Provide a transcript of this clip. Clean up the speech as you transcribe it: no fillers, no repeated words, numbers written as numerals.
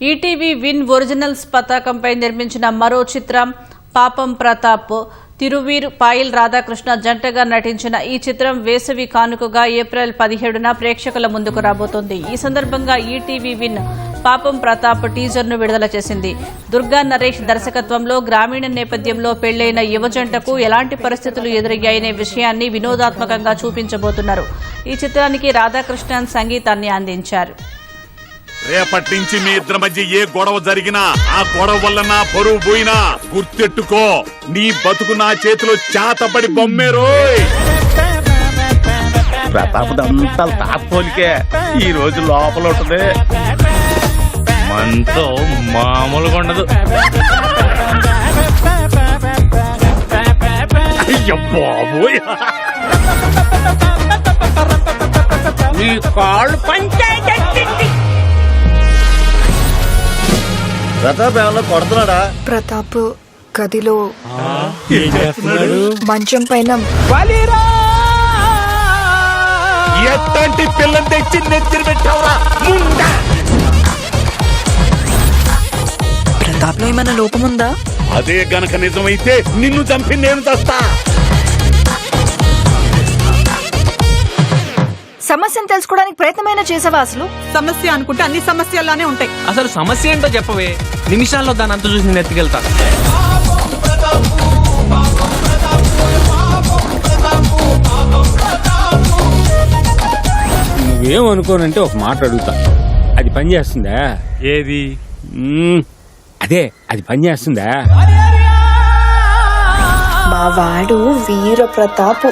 ETV win originals పతాకంపై నిర్మించిన మరో చిత్రం పాపం ప్రతాప్. తిరువీర్ పాయల్ రాధాకృష్ణ జంటగా నటించిన ఈ చిత్రం వేసవి కానుకగా ఏప్రిల్ 17న ప్రేక్షకుల ముందుకు రాబోతోంది. ఈ సందర్భంగా ఈటీవీ విన్ పాపం ప్రతాప్ టీజర్ను విడుదల చేసింది. దుర్గా నరేష్ దర్శకత్వంలో గ్రామీణ నేపథ్యంలో పెళ్లైన యువ జంటకు ఎలాంటి పరిస్థితులు ఎదురయ్యాయనే విషయాన్ని వినోదాత్మకంగా చూపించబోతున్నారు. ఈ చిత్రానికి రాధాకృష్ణన్ సంగీతాన్ని అందించారు. రేపటి నుంచి మీ ఇద్దరి మధ్య ఏ గొడవ జరిగినా ఆ గొడవ వల్ల నా పరువు పోయినా గుర్తెట్టుకో, నీ బతుకు నా చేతిలో చేతపడి బొమ్మేరో. ప్రతాపదంతా తాపోలికే ఈ రోజు లోపల ఉంటుంది, మనతో మామూలుగా ఉండదు. అయ్యో బాబోయ్, నీ కాళ్ళు పంచాయతీ. ప్రతాప్ ఏమన్నా కొడుతున్నాడా? ప్రతాప్ గదిలో మంచం పైన ఎట్లాంటి పిల్లని తెచ్చి నెత్తిన పెట్టావురా? ప్రతాప్ లో ఏమైనా లోపం ఉందా? అదే గనక నిజమైతే నిన్ను చంపి నేను చస్తా. సమస్యను తెలుసుకోవడానికి ప్రయత్నమైనా చేసావా? అసలు సమస్య అనుకుంటే అన్ని సమస్యల్లానే ఉంటాయి. అసలు సమస్య ఏంటో చెప్పవే, నిమిషాల్లో దాని అంత చూసి నేను ఎత్తుకెళ్తా. నువ్వేమనుకోనంటే ఒక మాట అడుగుతా, అది పని చేస్తుందా? ఏది? అదే అది పని చేస్తుందా? మా వాడు వీర ప్రతాప్.